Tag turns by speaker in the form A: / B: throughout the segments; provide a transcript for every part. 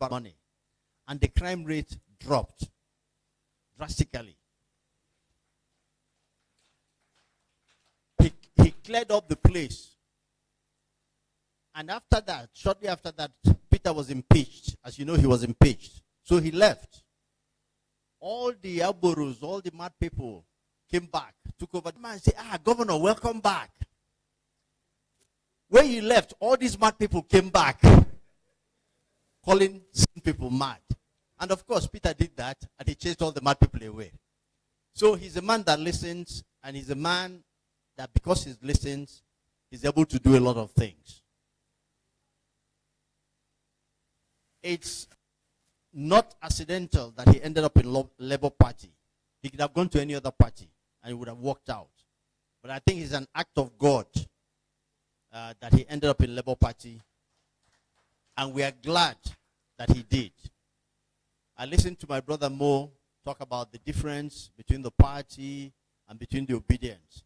A: money. And the crime rate dropped drastically. He cleared up the place. And after that, shortly after that, Peter was impeached. As you know, he was impeached. So he left. All the Alboros, all the mad people came back, took over. The man said, Governor, welcome back. When he left, all these mad people came back, calling some people mad. And of course, Peter did that, and he chased all the mad people away. So he's a man that listens, and he's a man that because he listens, he's able to do a lot of things. It's not accidental that he ended up in Labour Party. He could have gone to any other party, and it would have worked out. But I think it's an act of God that he ended up in Labour Party, and we are glad that he did. I listened to my brother Mo talk about the difference between the party and between the obedience.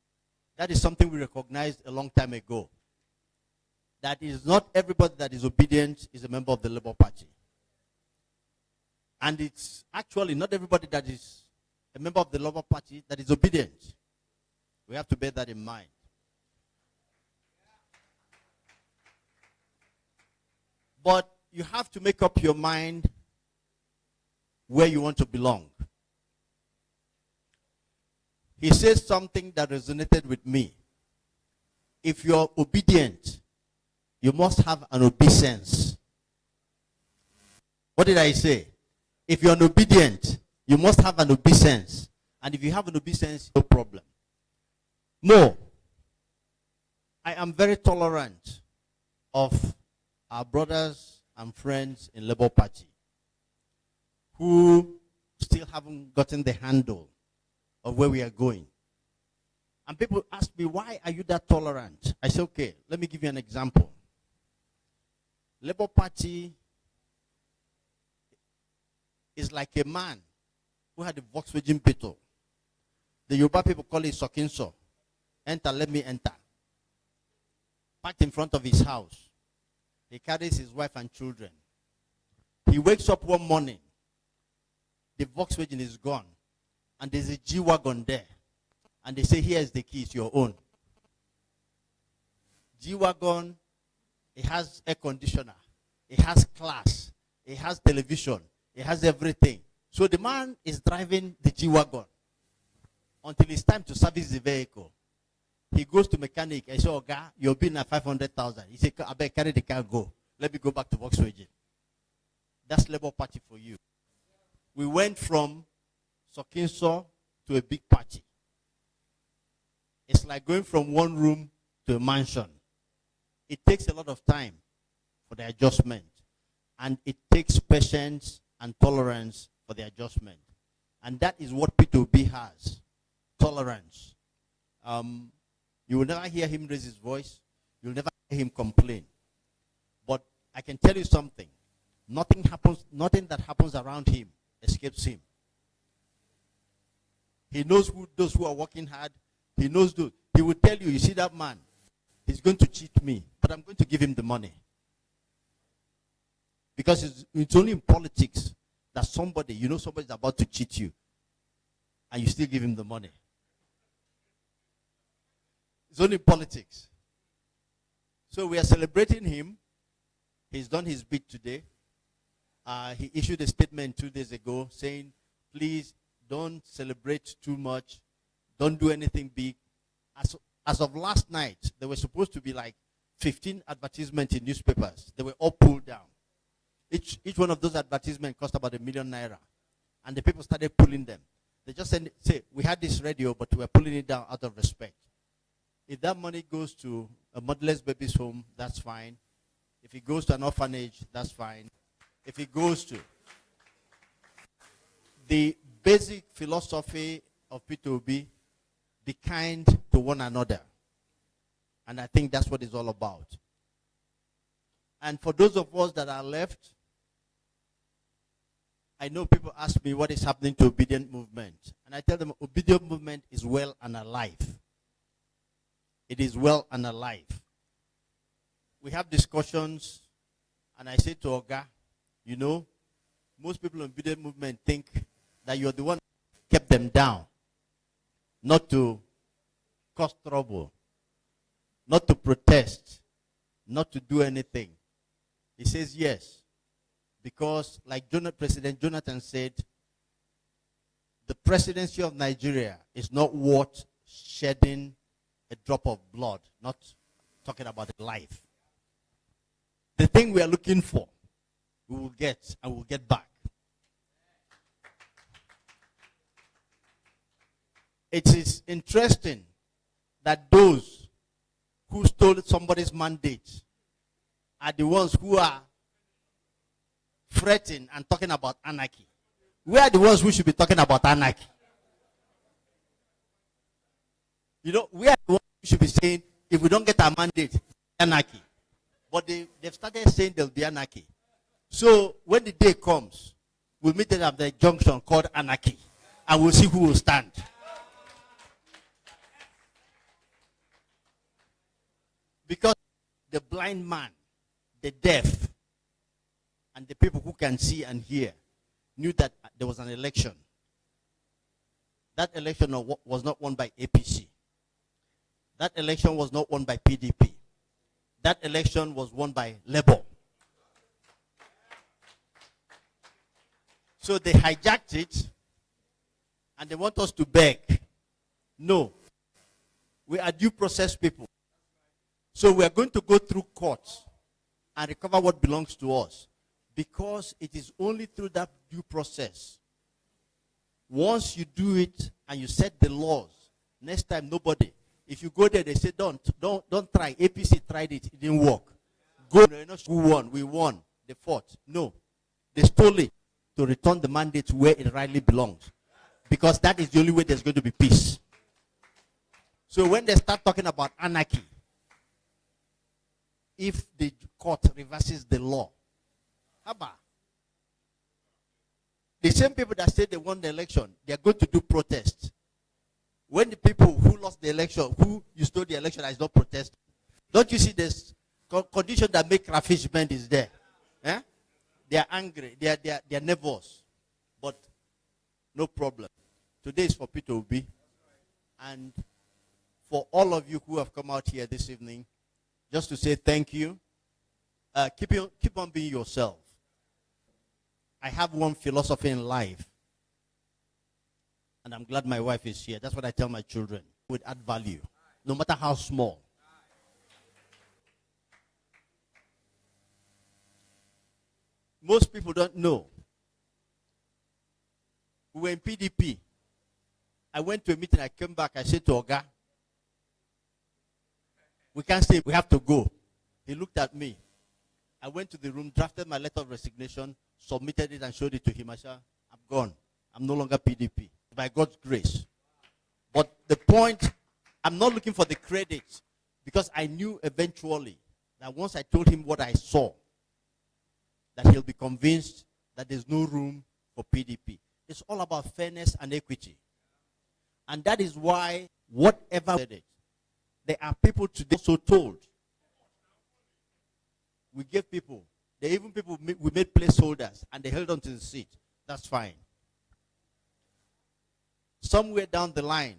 A: That is something we recognized a long time ago. That is not everybody that is obedient is a member of the Labour Party. And it's actually not everybody that is a member of the Labour Party that is obedient. We have to bear that in mind. But you have to make up your mind where you want to belong. He says something that resonated with me. If you're obedient, you must have an obeisance. What did I say? If you're an obedient, you must have an obeisance. And if you have an obeisance, no problem. More, I am very tolerant of our brothers and friends in Labour Party who still haven't gotten the handle of where we are going. And people ask me, why are you that tolerant? I say, okay, let me give you an example. Labour Party is like a man who had a Volkswagen Beetle. The Yoruba people call it Sokinso. Enter, let me enter. Parked in front of his house. He carries his wife and children. He wakes up one morning. The Volkswagen is gone. And there's a G-Wagon there. And they say, here's the key, it's your own. G-Wagon, it has air conditioner. It has class. It has television. It has everything. So the man is driving the G-Wagon until it's time to service the vehicle. He goes to mechanic. I say, Oga, you're bill at 500,000. He said, I better carry the car, go. Let me go back to Volkswagen. That's Labour Party for you. We went from Sokinso to a big party. It's like going from one room to a mansion. It takes a lot of time for the adjustment. And it takes patience and tolerance for the adjustment. And that is what P2B has. Tolerance. You will never hear him raise his voice. You'll never hear him complain. But I can tell you something. Nothing that happens around him escapes him. He knows those who are working hard. He knows those. He will tell you, you see that man, he's going to cheat me, but I'm going to give him the money. Because it's only in politics that somebody's about to cheat you, and you still give him the money. It's only politics. So we are celebrating him. He's done his bit today. He issued a statement 2 days ago saying, please don't celebrate too much. Don't do anything big. As of last night, there were supposed to be like 15 advertisements in newspapers. They were all pulled down. Each one of those advertisements cost about ₦1 million. And the people started pulling them. They just say, we had this radio, but we're pulling it down out of respect. If that money goes to a motherless baby's home, that's fine. If it goes to an orphanage, that's fine. If it goes to the basic philosophy of P2B, be kind to one another. And I think that's what it's all about. And for those of us that are left, I know people ask me what is happening to obedient movement. And I tell them obedient movement is well and alive. It is well and alive. We have discussions, and I say to Oga, You know, most people in the movement think that you're the one who kept them down, not to cause trouble, not to protest, not to do anything. He says yes, because like President Jonathan said, the presidency of Nigeria is not worth shedding a drop of blood, not talking about a life. The thing we are looking for, we will get, and we'll get back. It is interesting that those who stole somebody's mandate are the ones who are fretting and talking about anarchy. We are the ones who should be talking about anarchy. You know, we are the ones who should be saying, if we don't get our mandate, anarchy. But they've started saying there'll be anarchy. So when the day comes, we'll meet at the junction called anarchy, and we'll see who will stand. Because the blind man, the deaf, and the people who can see and hear knew that there was an election. That election was not won by APC. That election was not won by PDP. That election was won by Labour. So they hijacked it, and they want us to beg. No. We are due process people. So we are going to go through courts and recover what belongs to us, because it is only through that due process. Once you do it and you set the laws, next time nobody. If you go there, they say, don't try. APC tried it. It didn't work. Go. Who won? We won. They fought. No. They stole it to return the mandate where it rightly belongs. Because that is the only way there's going to be peace. So when they start talking about anarchy, if the court reverses the law, haba. The same people that say they won the election, they are going to do protests. When the people who lost the election, who you stole the election, is not protesting, don't you see this condition that make crayfish bend is there? Eh? They are angry, they are nervous, but no problem. Today is for Peter Obi, and for all of you who have come out here this evening, just to say thank you. Keep on being yourself. I have one philosophy in life, and I'm glad my wife is here. That's what I tell my children. Would add value, no matter how small. Most people don't know. We were in PDP. I went to a meeting. I came back. I said to Oga, we can't stay. We have to go. He looked at me. I went to the room, drafted my letter of resignation, submitted it, and showed it to him. I said, I'm gone. I'm no longer PDP. By God's grace. But the point, I'm not looking for the credit, because I knew eventually that once I told him what I saw, that he'll be convinced that there's no room for PDP. It's all about fairness and equity. And that is why, whatever said it, there are people today so told. We gave people, there are even people, we made placeholders, and they held on to the seat. That's fine. Somewhere down the line,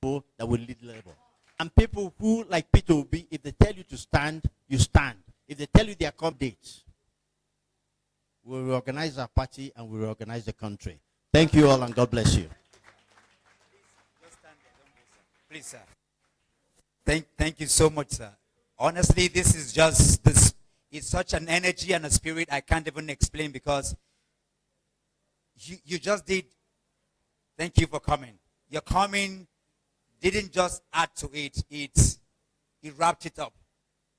A: people that will lead Labour. And people who, like Peter Obi, if they tell you to stand, you stand. If they tell you their come dates, we'll reorganize our party and we'll reorganize the country. Thank you all, and God bless you.
B: Please, sir. Thank you so much, sir. Honestly, this is just this. It's such an energy and a spirit I can't even explain, because you just did. Thank you for coming. Your coming didn't just add to it. It wrapped it up.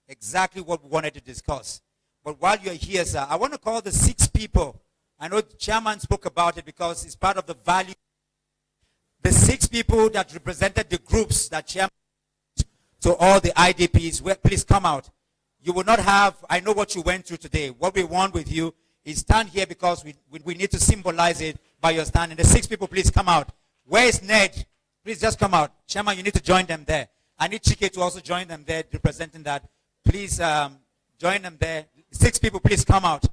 B: Exactly what we wanted to discuss. But while you're here, sir, I want to call the 6 people. I know the chairman spoke about it because it's part of the value. The 6 people that represented the groups that chairman to all the IDPs, please come out. You will not have, I know what you went through today. What we want with you is stand here, because we need to symbolize it by your standing. The 6 people, please come out. Where is Ned? Please just come out. Chairman, you need to join them there. I need Chike to also join them there, representing that. Please join them there. 6 people, please come out.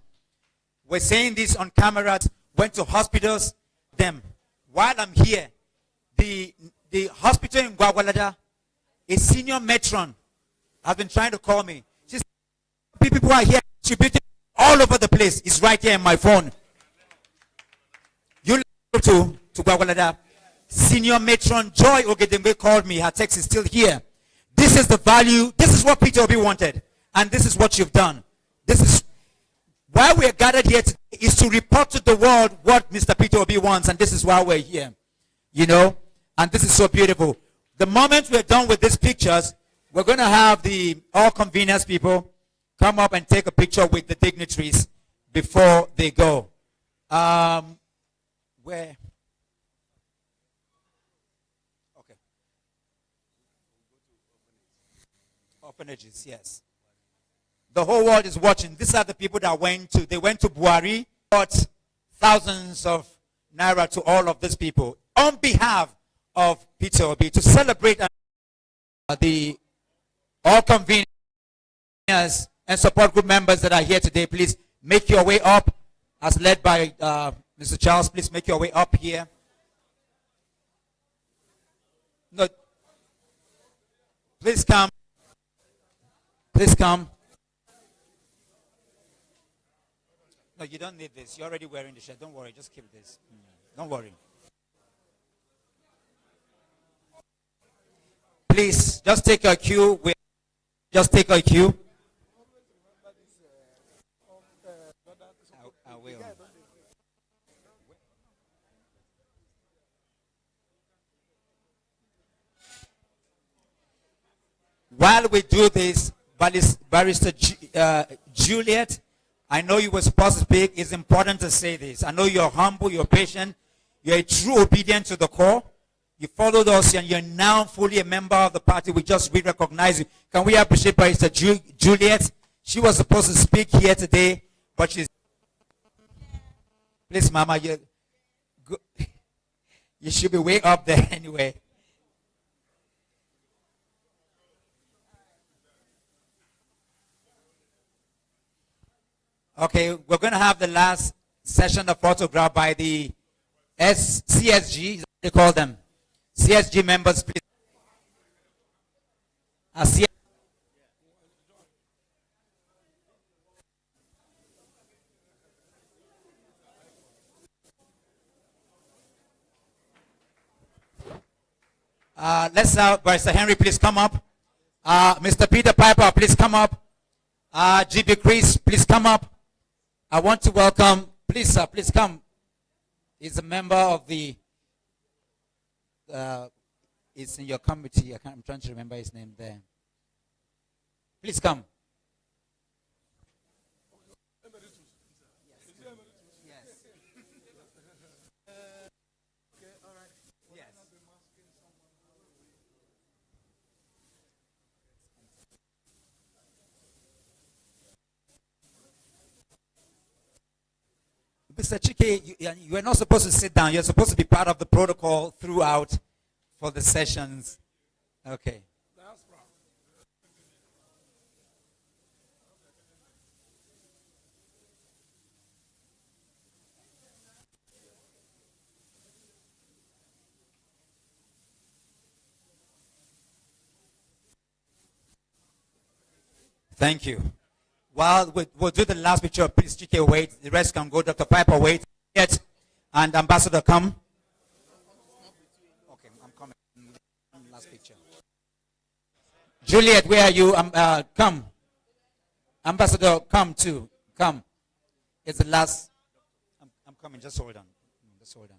B: We're saying this on cameras. Went to hospitals. Them. While I'm here, the hospital in Gwagwalada, a senior matron has been trying to call me. She said, people are here distributing all over the place. It's right here in my phone. You to Gwagwalada. Senior matron Joy Ogedembe called me. Her text is still here. This is the value. This is what Peter Obi wanted. And this is what you've done. This is why we're gathered here today, is to report to the world what Mr. Peter Obi wants. And this is why we're here. You know? And this is so beautiful. The moment we're done with these pictures, we're going to have the all convenience people come up and take a picture with the dignitaries before they go. Where? Okay. Orphanages, yes. The whole world is watching. These are the people that went to Buhari, brought thousands of naira to all of these people on behalf of Peter Obi to celebrate the all conveners and support group members that are here today. Please make your way up, as led by Mr. Charles. Please make your way up here. No, please come. Please come. No, you don't need this. You're already wearing the shirt. Don't worry. Just keep this. Don't worry. Please, just take your cue. Just take your cue. I will. While we do this, Barrister Juliet, I know you were supposed to speak. It's important to say this. I know you're humble, you're patient, you're a true obedient to the core. You followed us and you're now fully a member of the party. We recognize you. Can we appreciate Barrister Juliet? She was supposed to speak here today, but she's... Please, Mama, you should be way up there anyway. Okay, we're going to have the last session of photograph by the CSG, they call them. CSG members, please. Let's Barrister Henry, please come up. Mr. Peter Piper, please come up. GB Chris, please come up. I want to welcome, please sir, please come. He's a member of the, it's in your committee. I'm trying to remember his name there. Please come. Mr. Chike, you are not supposed to sit down. You're supposed to be part of the protocol throughout for the sessions. Okay. Thank you. Well, we'll do the last picture. Please, Chike, wait. The rest can go. Dr. Piper, wait. Yet. And Ambassador, come. Okay, I'm coming. Last picture. Juliet, where are you? Come. Ambassador, come too. Come. It's the last. I'm coming. Just hold on. Just hold on.